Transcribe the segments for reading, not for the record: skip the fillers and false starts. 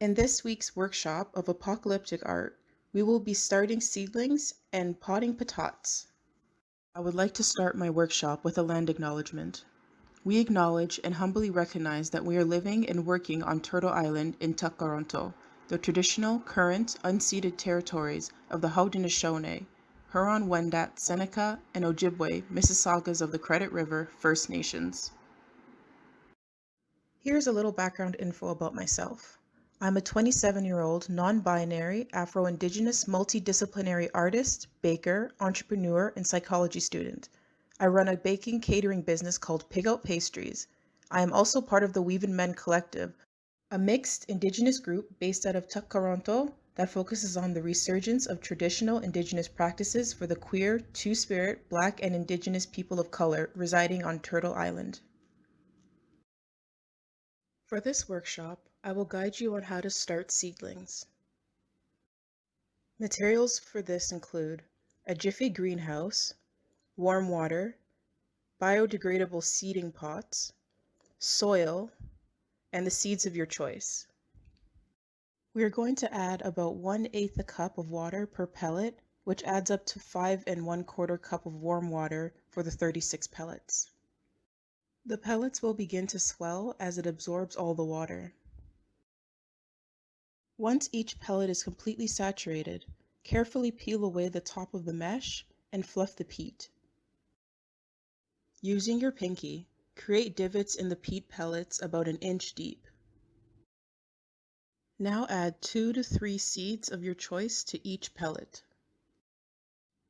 In this week's workshop of Apocalyptic art, we will be starting seedlings and potting potats. I would like to start my workshop with a land acknowledgement. We acknowledge and humbly recognize that we are living and working on Turtle Island in Takaronto, the traditional, current, unceded territories of the Haudenosaunee, Huron-Wendat, Seneca, and Ojibwe Mississaugas of the Credit River First Nations. Here's a little background info about myself. I'm a 27-year-old non-binary Afro-Indigenous multidisciplinary artist, baker, entrepreneur, and psychology student. I run a baking catering business called Pig Out Pastries. I am also part of the Weavin' Men Collective, a mixed Indigenous group based out of Takaronto that focuses on the resurgence of traditional Indigenous practices for the queer, two-spirit, Black, and Indigenous people of color residing on Turtle Island. For this workshop, I will guide you on how to start seedlings. Materials for this include a Jiffy greenhouse, warm water, biodegradable seeding pots, soil, and the seeds of your choice. We are going to add about 1/8 a cup of water per pellet, which adds up to 5 1/4 cup of warm water for the 36 pellets. The pellets will begin to swell as it absorbs all the water. Once each pellet is completely saturated, carefully peel away the top of the mesh and fluff the peat. Using your pinky, create divots in the peat pellets about 1 inch deep. Now add 2 to 3 seeds of your choice to each pellet.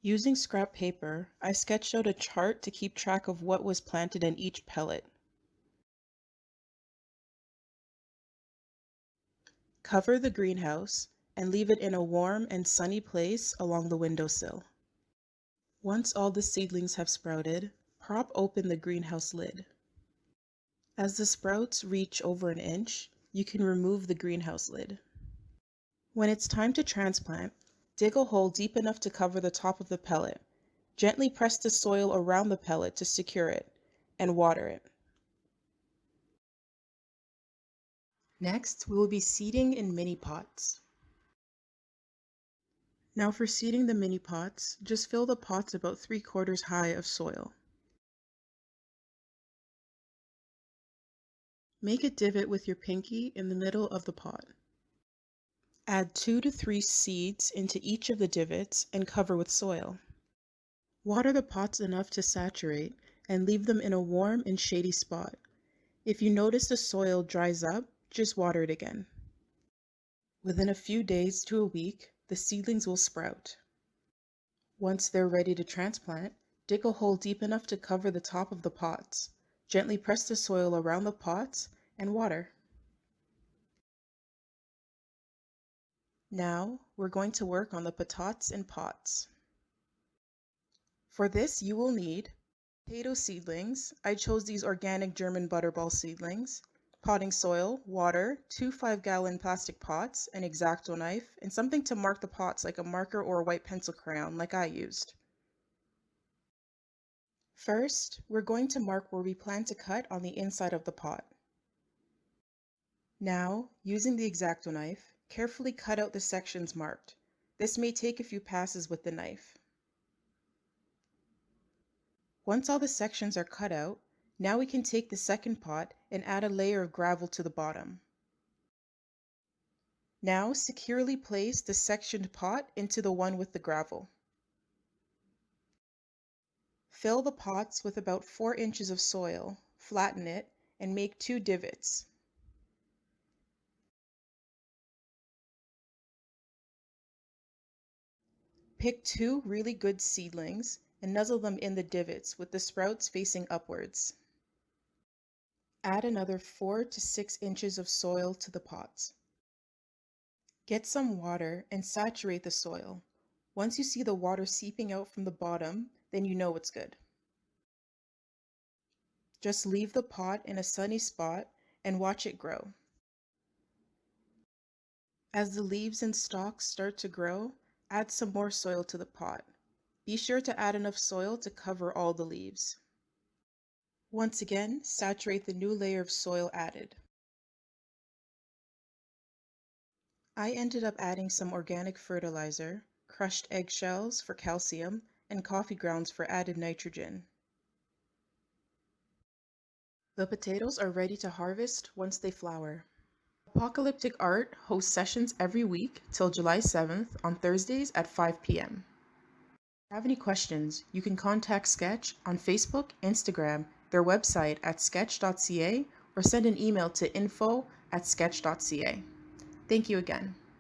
Using scrap paper, I sketched out a chart to keep track of what was planted in each pellet. Cover the greenhouse and leave it in a warm and sunny place along the windowsill. Once all the seedlings have sprouted, prop open the greenhouse lid. As the sprouts reach over 1 inch, you can remove the greenhouse lid. When it's time to transplant, dig a hole deep enough to cover the top of the pellet. Gently press the soil around the pellet to secure it, and water it. Next, we will be seeding in mini pots. Now for seeding the mini pots, just fill the pots about 3/4 high of soil. Make a divot with your pinky in the middle of the pot. Add 2 to 3 seeds into each of the divots and cover with soil. Water the pots enough to saturate and leave them in a warm and shady spot. If you notice the soil dries up, just water it again. Within a few days to a week, the seedlings will sprout. Once they're ready to transplant, dig a hole deep enough to cover the top of the pots. Gently press the soil around the pots and water. Now, we're going to work on the potats and pots. For this, you will need potato seedlings. I chose these organic German butterball seedlings. Potting soil, water, 2 5-gallon plastic pots, an X-Acto knife, and something to mark the pots like a marker or a white pencil crayon like I used. First, we're going to mark where we plan to cut on the inside of the pot. Now, using the X-Acto knife, carefully cut out the sections marked. This may take a few passes with the knife. Once all the sections are cut out, now we can take the second pot and add a layer of gravel to the bottom. Now securely place the sectioned pot into the one with the gravel. Fill the pots with about 4 inches of soil, flatten it, and make 2 divots. Pick 2 really good seedlings and nuzzle them in the divots with the sprouts facing upwards. Add another 4 to 6 inches of soil to the pots. Get some water and saturate the soil. Once you see the water seeping out from the bottom, then you know it's good. Just leave the pot in a sunny spot and watch it grow. As the leaves and stalks start to grow, add some more soil to the pot. Be sure to add enough soil to cover all the leaves. Once again, saturate the new layer of soil added. I ended up adding some organic fertilizer, crushed eggshells for calcium, and coffee grounds for added nitrogen. The potatoes are ready to harvest once they flower. Apocalyptic Art hosts sessions every week till July 7th on Thursdays at 5 p.m. If you have any questions, you can contact Sketch on Facebook, Instagram, their website at sketch.ca, or send an email to info@sketch.ca. Thank you again.